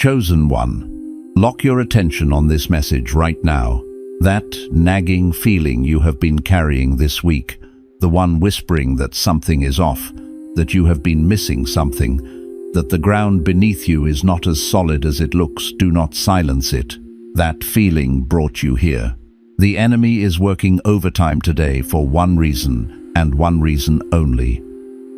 Chosen one, lock your attention on this message right now. That nagging feeling you have been carrying this week, the one whispering that something is off, that you have been missing something, that the ground beneath you is not as solid as it looks, do not silence it. That feeling brought you here. The enemy is working overtime today for one reason, and one reason only.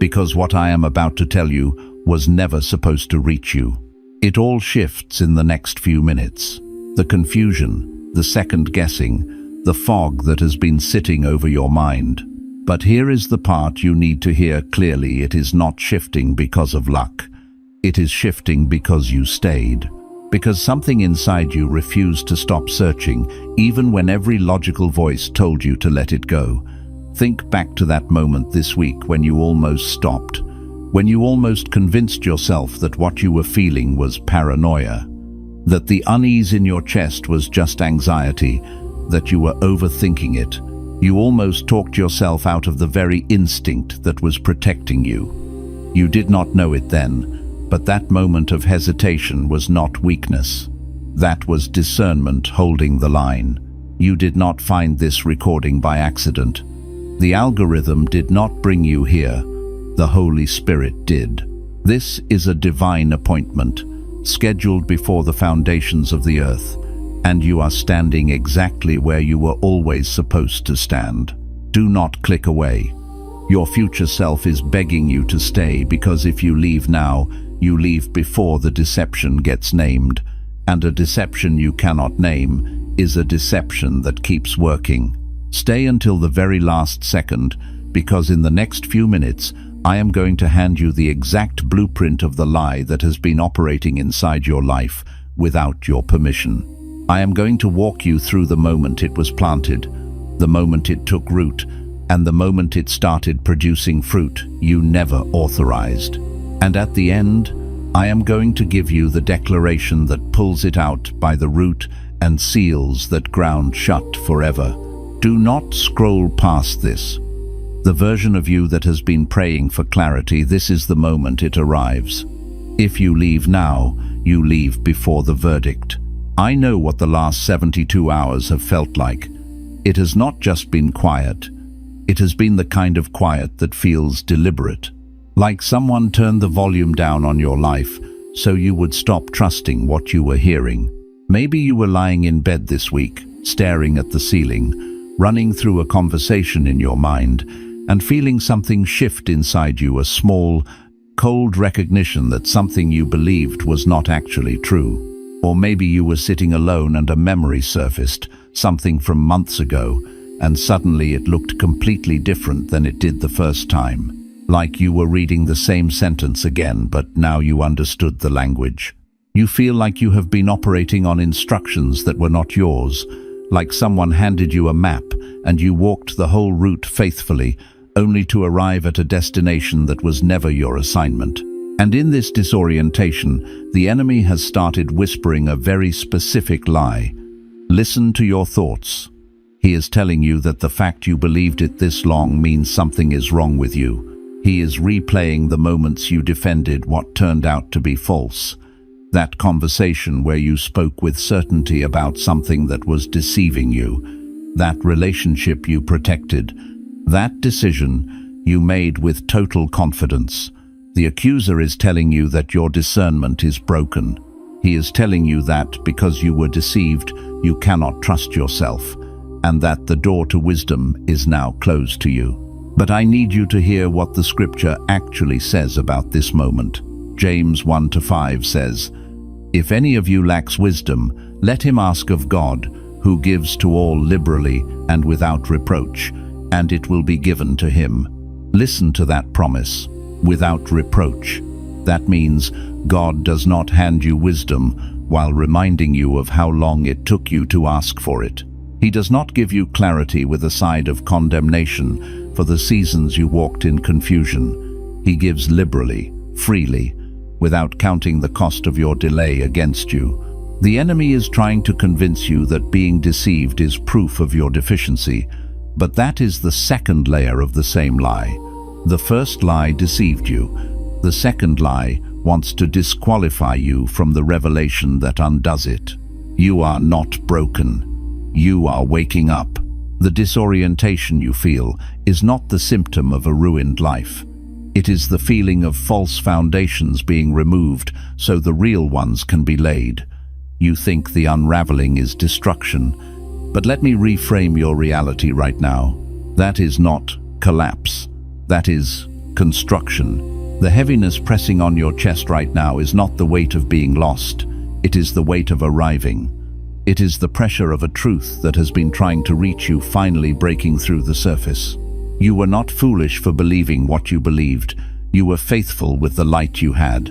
Because what I am about to tell you was never supposed to reach you. It all shifts in the next few minutes. The confusion, the second guessing, the fog that has been sitting over your mind. But here is the part you need to hear clearly. It is not shifting because of luck. It is shifting because you stayed. Because something inside you refused to stop searching, even when every logical voice told you to let it go. Think back to that moment this week when you almost stopped. When you almost convinced yourself that what you were feeling was paranoia, that the unease in your chest was just anxiety, that you were overthinking it. You almost talked yourself out of the very instinct that was protecting you. You did not know it then, but that moment of hesitation was not weakness. That was discernment holding the line. You did not find this recording by accident. The algorithm did not bring you here. The Holy Spirit did. This is a divine appointment, scheduled before the foundations of the earth, and you are standing exactly where you were always supposed to stand. Do not click away. Your future self is begging you to stay, because if you leave now, you leave before the deception gets named, and a deception you cannot name is a deception that keeps working. Stay until the very last second, because in the next few minutes, I am going to hand you the exact blueprint of the lie that has been operating inside your life without your permission. I am going to walk you through the moment it was planted, the moment it took root, and the moment it started producing fruit you never authorized. And at the end, I am going to give you the declaration that pulls it out by the root and seals that ground shut forever. Do not scroll past this. The version of you that has been praying for clarity, this is the moment it arrives. If you leave now, you leave before the verdict. I know what the last 72 hours have felt like. It has not just been quiet. It has been the kind of quiet that feels deliberate. Like someone turned the volume down on your life so you would stop trusting what you were hearing. Maybe you were lying in bed this week, staring at the ceiling, running through a conversation in your mind, and feeling something shift inside you, a small, cold recognition that something you believed was not actually true. Or maybe you were sitting alone and a memory surfaced, something from months ago, and suddenly it looked completely different than it did the first time. Like you were reading the same sentence again, but now you understood the language. You feel like you have been operating on instructions that were not yours, like someone handed you a map and you walked the whole route faithfully, only to arrive at a destination that was never your assignment. And in this disorientation, the enemy has started whispering a very specific lie. Listen to your thoughts. He is telling you that the fact you believed it this long means something is wrong with you. He is replaying the moments you defended what turned out to be false. That conversation where you spoke with certainty about something that was deceiving you. That relationship you protected. That decision you made with total confidence. The accuser is telling you that your discernment is broken. He is telling you that because you were deceived, you cannot trust yourself, and that the door to wisdom is now closed to you. But I need you to hear what the scripture actually says about this moment. James 1-5 says, "If any of you lacks wisdom, let him ask of God, who gives to all liberally and without reproach, and it will be given to him." Listen to that promise, without reproach. That means God does not hand you wisdom while reminding you of how long it took you to ask for it. He does not give you clarity with a side of condemnation for the seasons you walked in confusion. He gives liberally, freely, without counting the cost of your delay against you. The enemy is trying to convince you that being deceived is proof of your deficiency, but that is the second layer of the same lie. The first lie deceived you. The second lie wants to disqualify you from the revelation that undoes it. You are not broken. You are waking up. The disorientation you feel is not the symptom of a ruined life. It is the feeling of false foundations being removed so the real ones can be laid. You think the unraveling is destruction, but let me reframe your reality right now. That is not collapse. That is construction. The heaviness pressing on your chest right now is not the weight of being lost. It is the weight of arriving. It is the pressure of a truth that has been trying to reach you finally breaking through the surface. You were not foolish for believing what you believed. You were faithful with the light you had.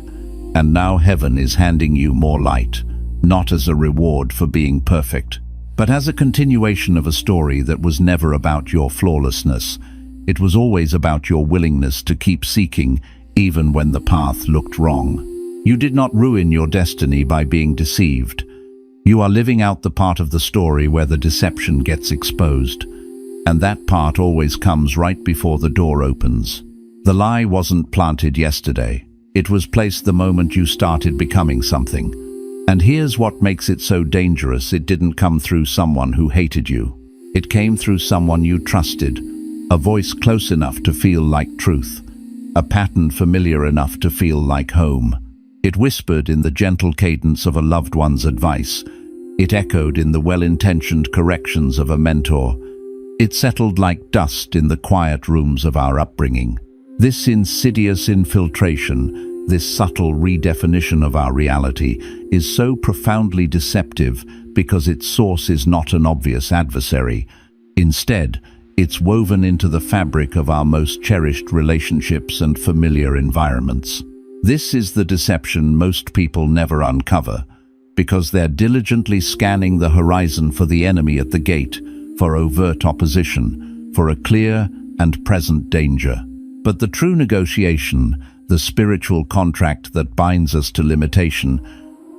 And now heaven is handing you more light, not as a reward for being perfect, but as a continuation of a story that was never about your flawlessness. It was always about your willingness to keep seeking, even when the path looked wrong. You did not ruin your destiny by being deceived. You are living out the part of the story where the deception gets exposed. And that part always comes right before the door opens. The lie wasn't planted yesterday. It was placed the moment you started becoming something. And here's what makes it so dangerous. It didn't come through someone who hated you. It came through someone you trusted, a voice close enough to feel like truth, a pattern familiar enough to feel like home. It whispered in the gentle cadence of a loved one's advice. It echoed in the well-intentioned corrections of a mentor. It settled like dust in the quiet rooms of our upbringing. This insidious infiltration, this subtle redefinition of our reality, is so profoundly deceptive because its source is not an obvious adversary. Instead, it's woven into the fabric of our most cherished relationships and familiar environments. This is the deception most people never uncover, because they're diligently scanning the horizon for the enemy at the gate, for overt opposition, for a clear and present danger. But the true negotiation, the spiritual contract that binds us to limitation,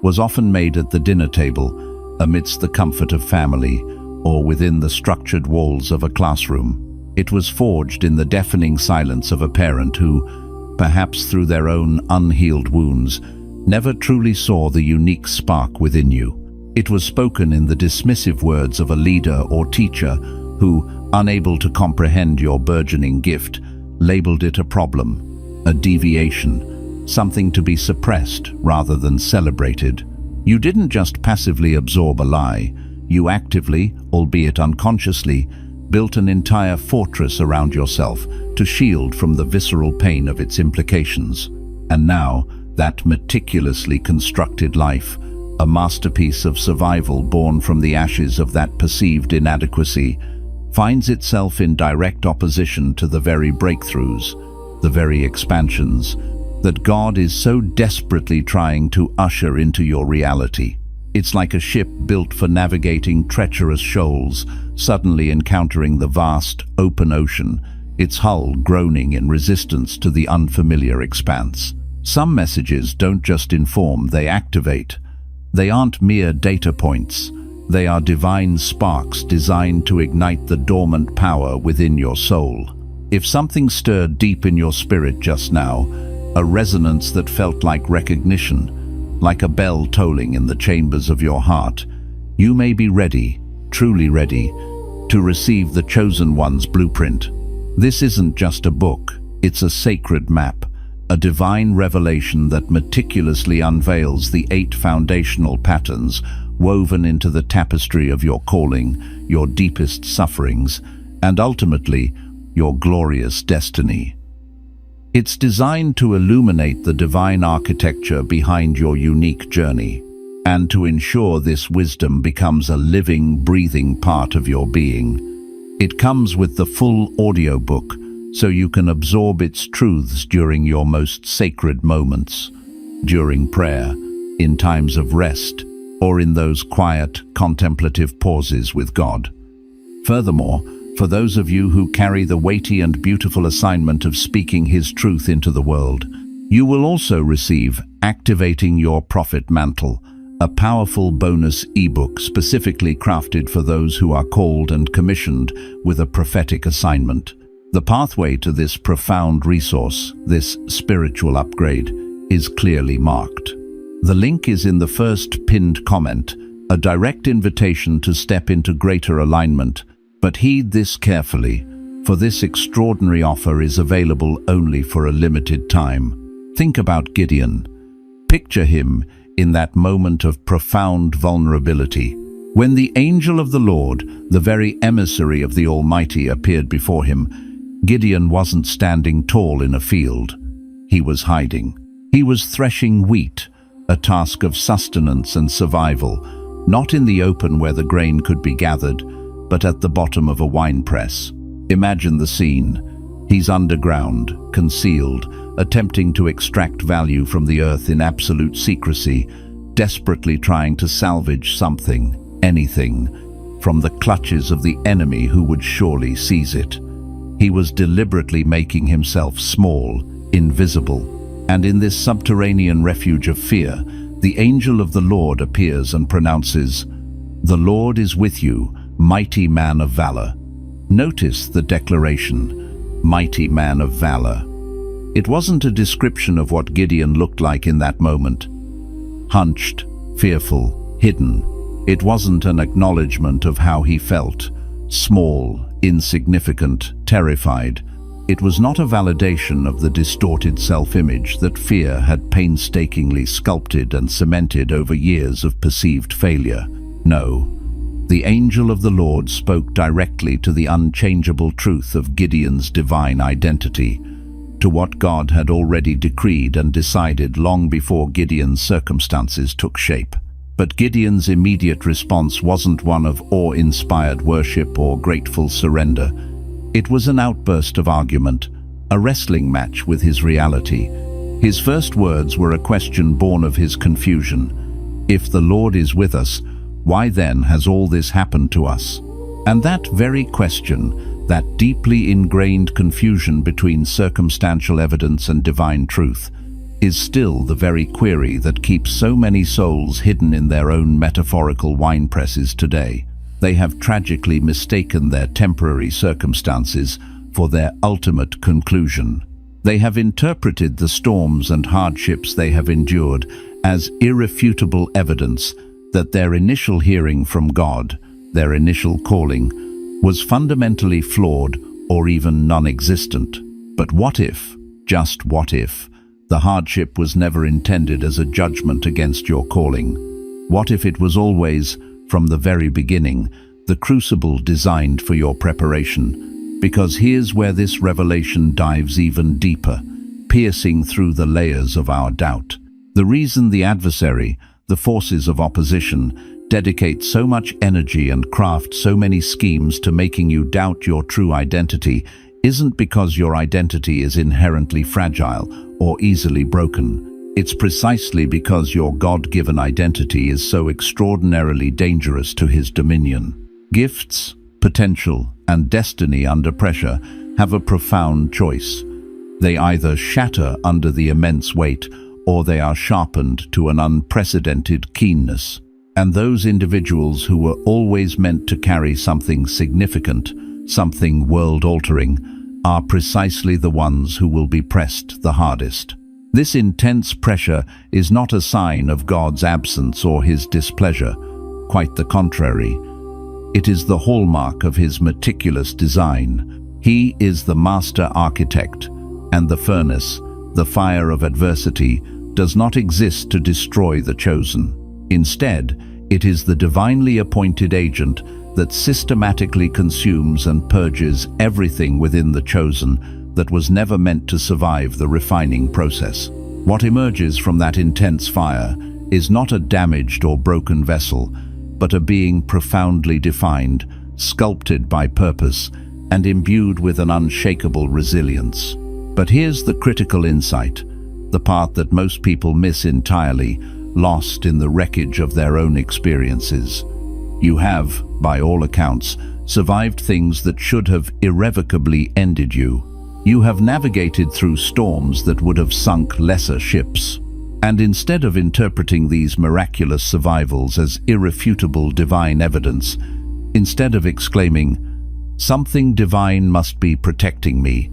was often made at the dinner table, amidst the comfort of family, or within the structured walls of a classroom. It was forged in the deafening silence of a parent who, perhaps through their own unhealed wounds, never truly saw the unique spark within you. It was spoken in the dismissive words of a leader or teacher who, unable to comprehend your burgeoning gift, labeled it a problem, a deviation, something to be suppressed rather than celebrated. You didn't just passively absorb a lie. You actively, albeit unconsciously, built an entire fortress around yourself to shield from the visceral pain of its implications. And now, that meticulously constructed life, a masterpiece of survival born from the ashes of that perceived inadequacy, finds itself in direct opposition to the very breakthroughs, the very expansions, that God is so desperately trying to usher into your reality. It's like a ship built for navigating treacherous shoals, suddenly encountering the vast, open ocean, its hull groaning in resistance to the unfamiliar expanse. Some messages don't just inform, they activate. They aren't mere data points. They are divine sparks designed to ignite the dormant power within your soul. If something stirred deep in your spirit just now, a resonance that felt like recognition, like a bell tolling in the chambers of your heart, you may be ready, truly ready, to receive the Chosen One's blueprint. This isn't just a book, it's a sacred map, a divine revelation that meticulously unveils the 8 foundational patterns woven into the tapestry of your calling, your deepest sufferings, and ultimately, your glorious destiny. It's designed to illuminate the divine architecture behind your unique journey, and to ensure this wisdom becomes a living, breathing part of your being. It comes with the full audiobook, so you can absorb its truths during your most sacred moments, during prayer, in times of rest, or in those quiet, contemplative pauses with God. Furthermore, for those of you who carry the weighty and beautiful assignment of speaking His truth into the world, you will also receive Activating Your Prophet Mantle, a powerful bonus ebook specifically crafted for those who are called and commissioned with a prophetic assignment. The pathway to this profound resource, this spiritual upgrade, is clearly marked. The link is in the first pinned comment, a direct invitation to step into greater alignment. But heed this carefully, for this extraordinary offer is available only for a limited time. Think about Gideon. Picture him in that moment of profound vulnerability. When the angel of the Lord, the very emissary of the Almighty, appeared before him, Gideon wasn't standing tall in a field. He was hiding. He was threshing wheat, a task of sustenance and survival, not in the open where the grain could be gathered, but at the bottom of a winepress. Imagine the scene. He's underground, concealed, attempting to extract value from the earth in absolute secrecy, desperately trying to salvage something, anything, from the clutches of the enemy who would surely seize it. He was deliberately making himself small, invisible, and in this subterranean refuge of fear, the angel of the Lord appears and pronounces, "The Lord is with you, mighty man of valor." Notice the declaration, mighty man of valor. It wasn't a description of what Gideon looked like in that moment. Hunched, fearful, hidden. It wasn't an acknowledgement of how he felt, small, insignificant, terrified. It was not a validation of the distorted self-image that fear had painstakingly sculpted and cemented over years of perceived failure. No. The angel of the Lord spoke directly to the unchangeable truth of Gideon's divine identity, to what God had already decreed and decided long before Gideon's circumstances took shape. But Gideon's immediate response wasn't one of awe-inspired worship or grateful surrender. It was an outburst of argument, a wrestling match with his reality. His first words were a question born of his confusion. If the Lord is with us, why then has all this happened to us? And that very question, that deeply ingrained confusion between circumstantial evidence and divine truth, is still the very query that keeps so many souls hidden in their own metaphorical winepresses today. They have tragically mistaken their temporary circumstances for their ultimate conclusion. They have interpreted the storms and hardships they have endured as irrefutable evidence that their initial hearing from God, their initial calling, was fundamentally flawed or even non-existent. But what if, just what if, the hardship was never intended as a judgment against your calling? What if it was always, from the very beginning, the crucible designed for your preparation? Because here's where this revelation dives even deeper, piercing through the layers of our doubt. The reason the adversary, the forces of opposition, dedicate so much energy and craft so many schemes to making you doubt your true identity isn't because your identity is inherently fragile or easily broken. It's precisely because your God-given identity is so extraordinarily dangerous to his dominion. Gifts, potential, and destiny under pressure have a profound choice. They either shatter under the immense weight, or they are sharpened to an unprecedented keenness. And those individuals who were always meant to carry something significant, something world-altering, are precisely the ones who will be pressed the hardest. This intense pressure is not a sign of God's absence or his displeasure. Quite the contrary. It is the hallmark of his meticulous design. He is the master architect, and the furnace, the fire of adversity, does not exist to destroy the chosen. Instead, it is the divinely appointed agent that systematically consumes and purges everything within the chosen that was never meant to survive the refining process. What emerges from that intense fire is not a damaged or broken vessel, but a being profoundly defined, sculpted by purpose, and imbued with an unshakable resilience. But here's the critical insight, the part that most people miss entirely, lost in the wreckage of their own experiences. You have, by all accounts, survived things that should have irrevocably ended you. You have navigated through storms that would have sunk lesser ships. And instead of interpreting these miraculous survivals as irrefutable divine evidence, instead of exclaiming, "Something divine must be protecting me,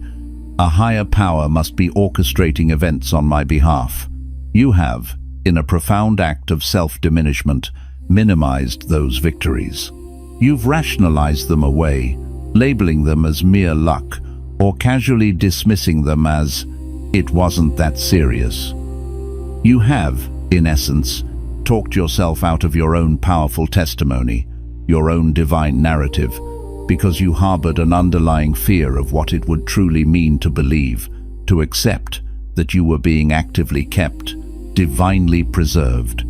a higher power must be orchestrating events on my behalf," You have, in a profound act of self-diminishment, minimized those victories. You've rationalized them away, labeling them as mere luck, or casually dismissing them as, "It wasn't that serious." You have, in essence, talked yourself out of your own powerful testimony, your own divine narrative, because you harbored an underlying fear of what it would truly mean to believe, to accept that you were being actively kept, divinely preserved.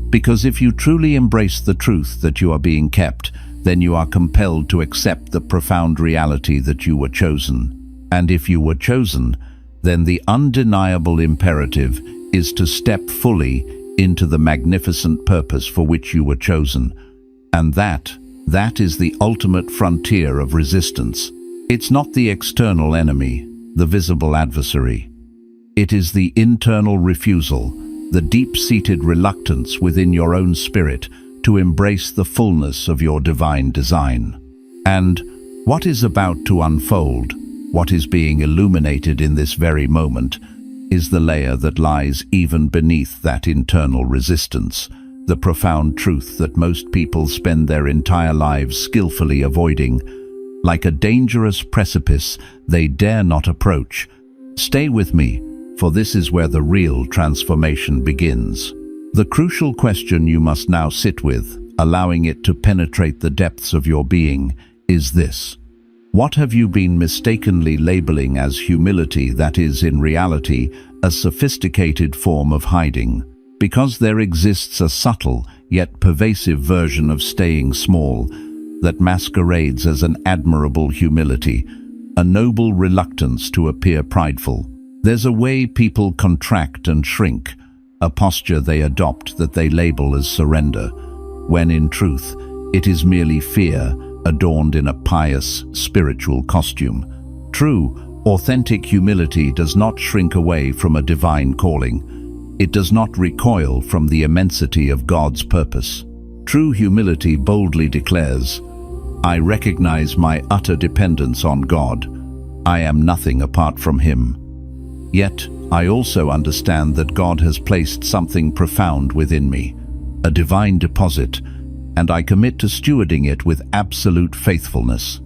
Because if you truly embrace the truth that you are being kept, then you are compelled to accept the profound reality that you were chosen. And if you were chosen, then the undeniable imperative is to step fully into the magnificent purpose for which you were chosen. And that is the ultimate frontier of resistance. It's not the external enemy, the visible adversary. It is the internal refusal, the deep-seated reluctance within your own spirit to embrace the fullness of your divine design. And what is about to unfold, what is being illuminated in this very moment, is the layer that lies even beneath that internal resistance, the profound truth that most people spend their entire lives skillfully avoiding. Like a dangerous precipice they dare not approach. Stay with me, for this is where the real transformation begins. The crucial question you must now sit with, allowing it to penetrate the depths of your being, is this. What have you been mistakenly labeling as humility that is, in reality, a sophisticated form of hiding? Because there exists a subtle, yet pervasive version of staying small that masquerades as an admirable humility, a noble reluctance to appear prideful. There's a way people contract and shrink, a posture they adopt that they label as surrender, when in truth it is merely fear adorned in a pious, spiritual costume. True, authentic humility does not shrink away from a divine calling. It does not recoil from the immensity of God's purpose. True humility boldly declares, "I recognize my utter dependence on God. I am nothing apart from Him. Yet, I also understand that God has placed something profound within me, a divine deposit, and I commit to stewarding it with absolute faithfulness."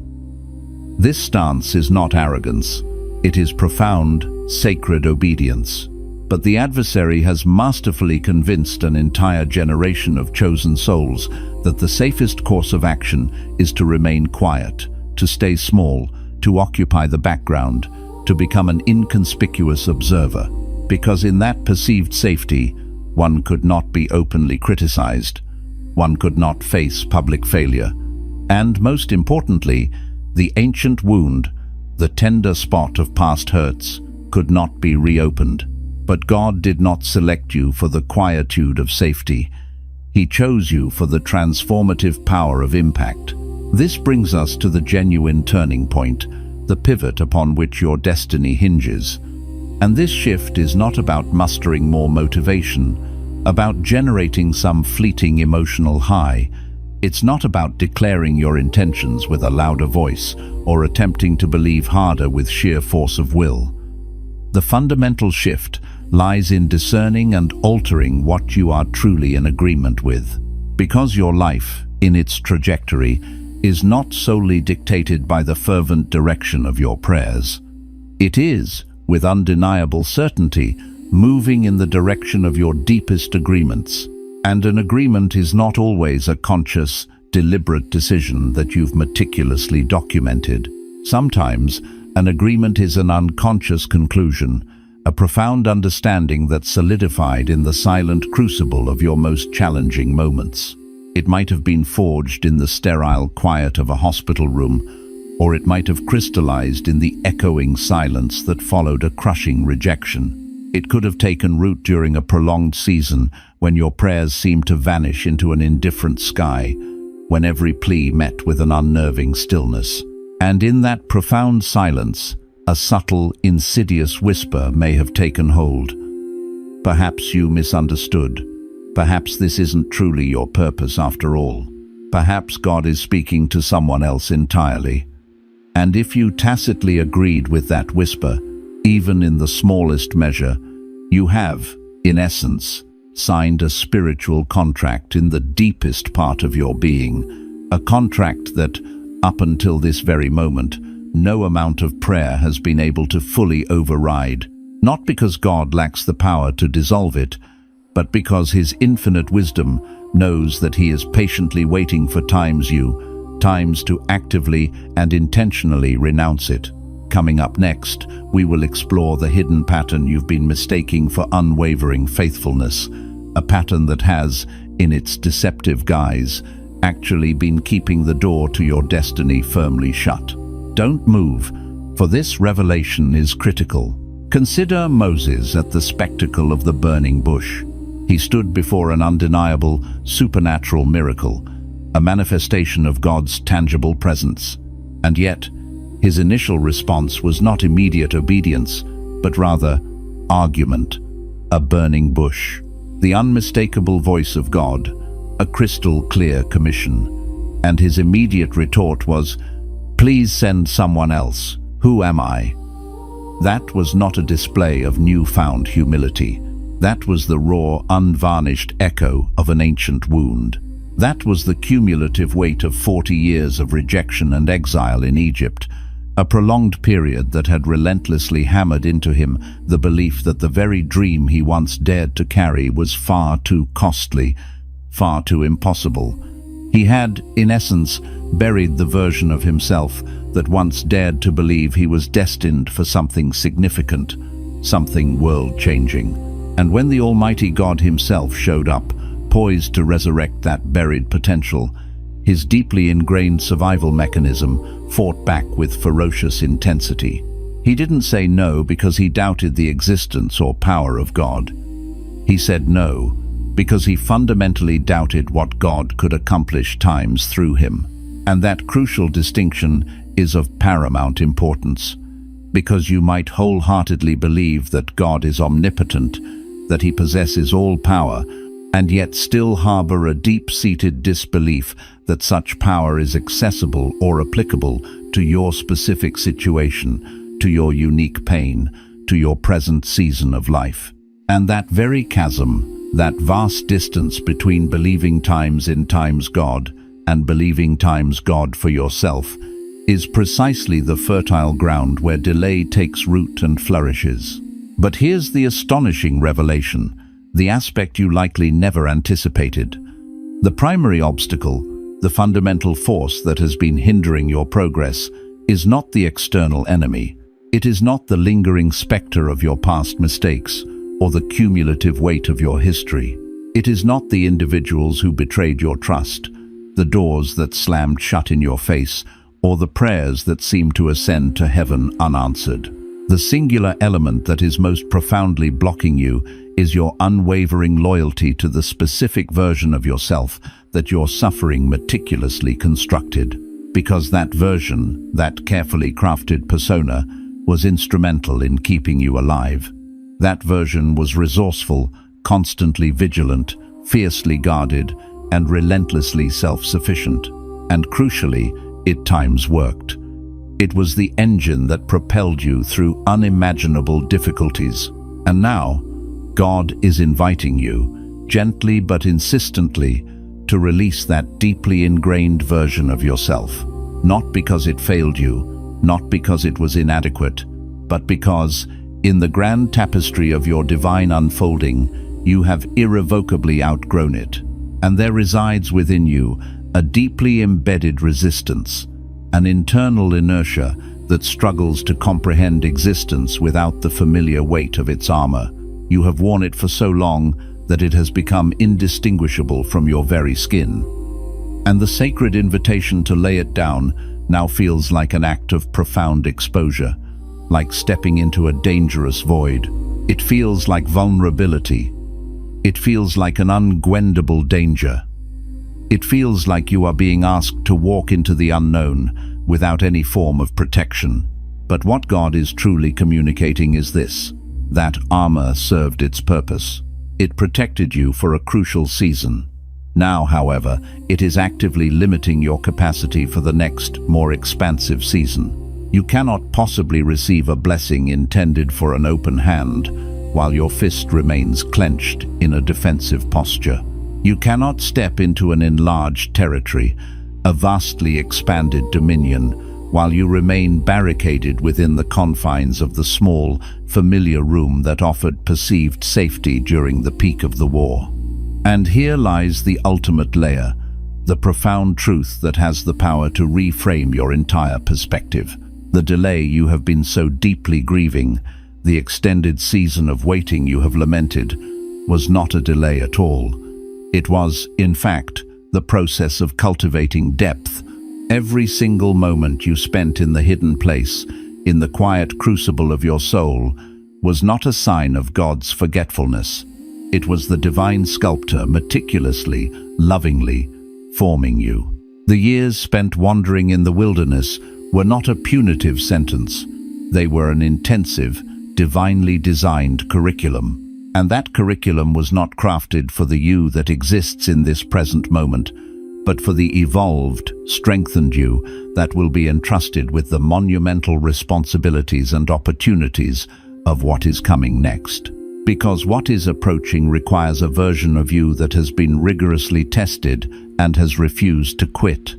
This stance is not arrogance. It is profound, sacred obedience. But the adversary has masterfully convinced an entire generation of chosen souls that the safest course of action is to remain quiet, to stay small, to occupy the background, to become an inconspicuous observer, because in that perceived safety, one could not be openly criticized, one could not face public failure, and most importantly, the ancient wound, the tender spot of past hurts, could not be reopened. But God did not select you for the quietude of safety. He chose you for the transformative power of impact. This brings us to the genuine turning point, the pivot upon which your destiny hinges. And this shift is not about mustering more motivation, about generating some fleeting emotional high. It's not about declaring your intentions with a louder voice or attempting to believe harder with sheer force of will. The fundamental shift lies in discerning and altering what you are truly in agreement with. Because your life, in its trajectory, is not solely dictated by the fervent direction of your prayers. It is, with undeniable certainty, moving in the direction of your deepest agreements. And an agreement is not always a conscious, deliberate decision that you've meticulously documented. Sometimes, an agreement is an unconscious conclusion, a profound understanding that's solidified in the silent crucible of your most challenging moments. It might have been forged in the sterile quiet of a hospital room, or it might have crystallized in the echoing silence that followed a crushing rejection. It could have taken root during a prolonged season when your prayers seemed to vanish into an indifferent sky, when every plea met with an unnerving stillness. And in that profound silence, a subtle, insidious whisper may have taken hold. Perhaps you misunderstood. Perhaps this isn't truly your purpose after all. Perhaps God is speaking to someone else entirely. And if you tacitly agreed with that whisper, even in the smallest measure, you have, in essence, signed a spiritual contract in the deepest part of your being, a contract that, up until this very moment, no amount of prayer has been able to fully override, not because God lacks the power to dissolve it, but because His infinite wisdom knows that He is patiently waiting for times to actively and intentionally renounce it. Coming up next, we will explore the hidden pattern you've been mistaking for unwavering faithfulness, a pattern that has, in its deceptive guise, actually been keeping the door to your destiny firmly shut. Don't move, for this revelation is critical. Consider Moses at the spectacle of the burning bush. He stood before an undeniable, supernatural miracle, a manifestation of God's tangible presence. And yet, his initial response was not immediate obedience, but rather argument, a burning bush, the unmistakable voice of God, a crystal-clear commission. And his immediate retort was, "Please send someone else. Who am I?" That was not a display of newfound humility. That was the raw, unvarnished echo of an ancient wound. That was the cumulative weight of 40 years of rejection and exile in Egypt, a prolonged period that had relentlessly hammered into him the belief that the very dream he once dared to carry was far too costly, far too impossible. He had, in essence, buried the version of himself that once dared to believe he was destined for something significant, something world-changing. And when the Almighty God Himself showed up, poised to resurrect that buried potential, his deeply ingrained survival mechanism fought back with ferocious intensity. He didn't say no because he doubted the existence or power of God. He said no because he fundamentally doubted what God could accomplish times through him. And that crucial distinction is of paramount importance, because you might wholeheartedly believe that God is omnipotent, that He possesses all power, and yet still harbor a deep-seated disbelief that such power is accessible or applicable to your specific situation, to your unique pain, to your present season of life. And that very chasm, that vast distance between believing times in times God and believing times God for yourself, is precisely the fertile ground where delay takes root and flourishes. But here's the astonishing revelation, the aspect you likely never anticipated. The primary obstacle, the fundamental force that has been hindering your progress, is not the external enemy. It is not the lingering specter of your past mistakes or the cumulative weight of your history. It is not the individuals who betrayed your trust, the doors that slammed shut in your face, or the prayers that seemed to ascend to heaven unanswered. The singular element that is most profoundly blocking you is your unwavering loyalty to the specific version of yourself that your suffering meticulously constructed. Because that version, that carefully crafted persona, was instrumental in keeping you alive. That version was resourceful, constantly vigilant, fiercely guarded, and relentlessly self-sufficient. And crucially, it times worked. It was the engine that propelled you through unimaginable difficulties. And now, God is inviting you, gently but insistently, to release that deeply ingrained version of yourself. Not because it failed you, not because it was inadequate, but because, in the grand tapestry of your divine unfolding, you have irrevocably outgrown it. And there resides within you a deeply embedded resistance, an internal inertia that struggles to comprehend existence without the familiar weight of its armor. You have worn it for so long that it has become indistinguishable from your very skin. And the sacred invitation to lay it down now feels like an act of profound exposure, like stepping into a dangerous void. It feels like vulnerability. It feels like an unguendable danger. It feels like you are being asked to walk into the unknown without any form of protection. But what God is truly communicating is this: that armor served its purpose. It protected you for a crucial season. Now, however, it is actively limiting your capacity for the next, more expansive season. You cannot possibly receive a blessing intended for an open hand, while your fist remains clenched in a defensive posture. You cannot step into an enlarged territory, a vastly expanded dominion, while you remain barricaded within the confines of the small, familiar room that offered perceived safety during the peak of the war. And here lies the ultimate layer, the profound truth that has the power to reframe your entire perspective. The delay you have been so deeply grieving, the extended season of waiting you have lamented, was not a delay at all. It was, in fact, the process of cultivating depth. Every single moment you spent in the hidden place, in the quiet crucible of your soul, was not a sign of God's forgetfulness. It was the divine sculptor meticulously, lovingly, forming you. The years spent wandering in the wilderness were not a punitive sentence. They were an intensive, divinely designed curriculum. And that curriculum was not crafted for the you that exists in this present moment, but for the evolved, strengthened you that will be entrusted with the monumental responsibilities and opportunities of what is coming next. Because what is approaching requires a version of you that has been rigorously tested and has refused to quit.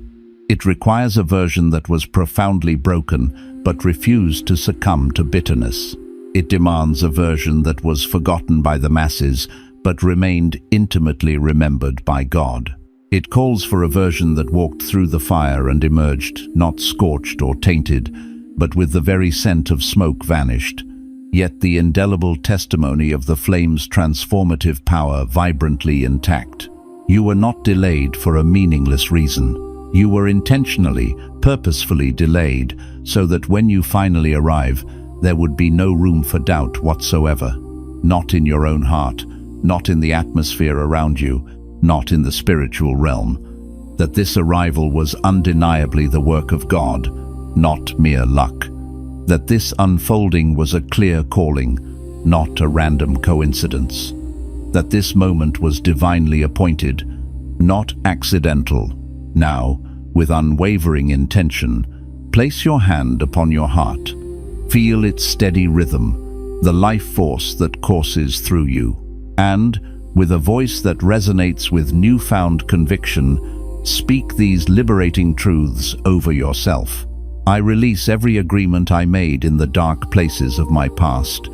It requires a version that was profoundly broken but refused to succumb to bitterness. It demands a version that was forgotten by the masses but remained intimately remembered by God. It calls for a version that walked through the fire and emerged, not scorched or tainted, but with the very scent of smoke vanished, yet the indelible testimony of the flame's transformative power vibrantly intact. You were not delayed for a meaningless reason. You were intentionally, purposefully delayed so that when you finally arrive, there would be no room for doubt whatsoever. Not in your own heart, not in the atmosphere around you, not in the spiritual realm. That this arrival was undeniably the work of God, not mere luck. That this unfolding was a clear calling, not a random coincidence. That this moment was divinely appointed, not accidental. Now, with unwavering intention, place your hand upon your heart. Feel its steady rhythm, the life force that courses through you. And, with a voice that resonates with newfound conviction, speak these liberating truths over yourself. I release every agreement I made in the dark places of my past.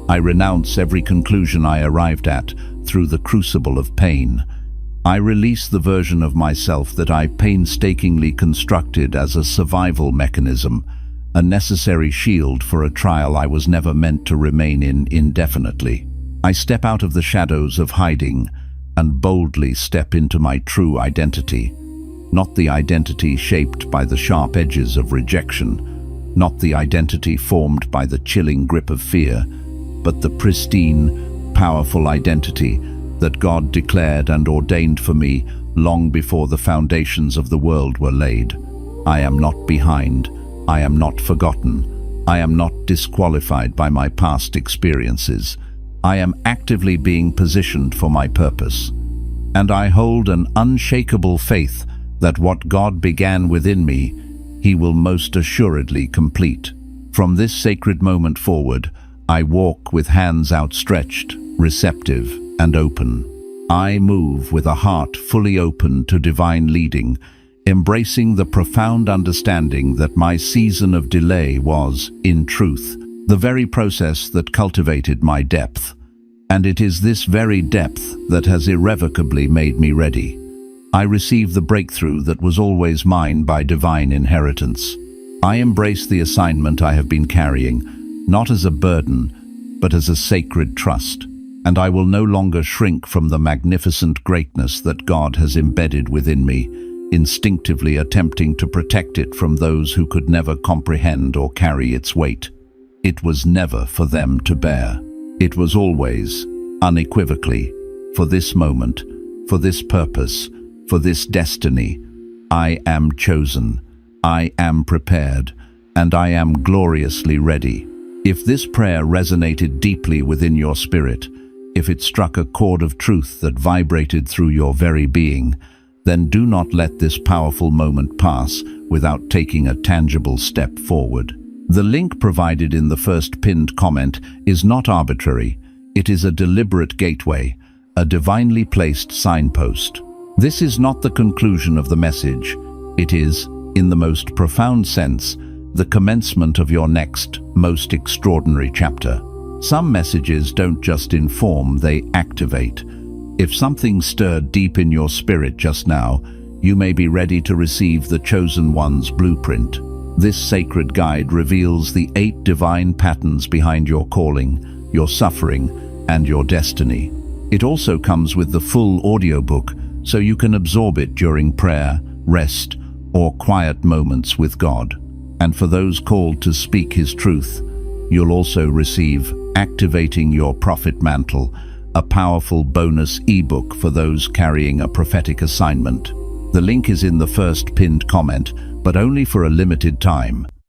I renounce every conclusion I arrived at through the crucible of pain. I release the version of myself that I painstakingly constructed as a survival mechanism, a necessary shield for a trial I was never meant to remain in indefinitely. I step out of the shadows of hiding and boldly step into my true identity. Not the identity shaped by the sharp edges of rejection, not the identity formed by the chilling grip of fear, but the pristine, powerful identity that God declared and ordained for me long before the foundations of the world were laid. I am not behind. I am not forgotten. I am not disqualified by my past experiences. I am actively being positioned for my purpose. And I hold an unshakable faith that what God began within me, He will most assuredly complete. From this sacred moment forward, I walk with hands outstretched, receptive and open. I move with a heart fully open to divine leading, embracing the profound understanding that my season of delay was, in truth, the very process that cultivated my depth. And it is this very depth that has irrevocably made me ready. I receive the breakthrough that was always mine by divine inheritance. I embrace the assignment I have been carrying, not as a burden, but as a sacred trust. And I will no longer shrink from the magnificent greatness that God has embedded within me, instinctively attempting to protect it from those who could never comprehend or carry its weight. It was never for them to bear. It was always, unequivocally, for this moment, for this purpose, for this destiny. I am chosen, I am prepared, and I am gloriously ready. If this prayer resonated deeply within your spirit, if it struck a chord of truth that vibrated through your very being, then do not let this powerful moment pass without taking a tangible step forward. The link provided in the first pinned comment is not arbitrary. It is a deliberate gateway, a divinely placed signpost. This is not the conclusion of the message. It is, in the most profound sense, the commencement of your next, most extraordinary chapter. Some messages don't just inform, they activate. If something stirred deep in your spirit just now, you may be ready to receive the Chosen One's blueprint. This sacred guide reveals the 8 divine patterns behind your calling, your suffering, and your destiny. It also comes with the full audiobook, so you can absorb it during prayer, rest, or quiet moments with God. And for those called to speak His truth, you'll also receive Activating Your Prophet Mantle, a powerful bonus ebook for those carrying a prophetic assignment. The link is in the first pinned comment, but only for a limited time.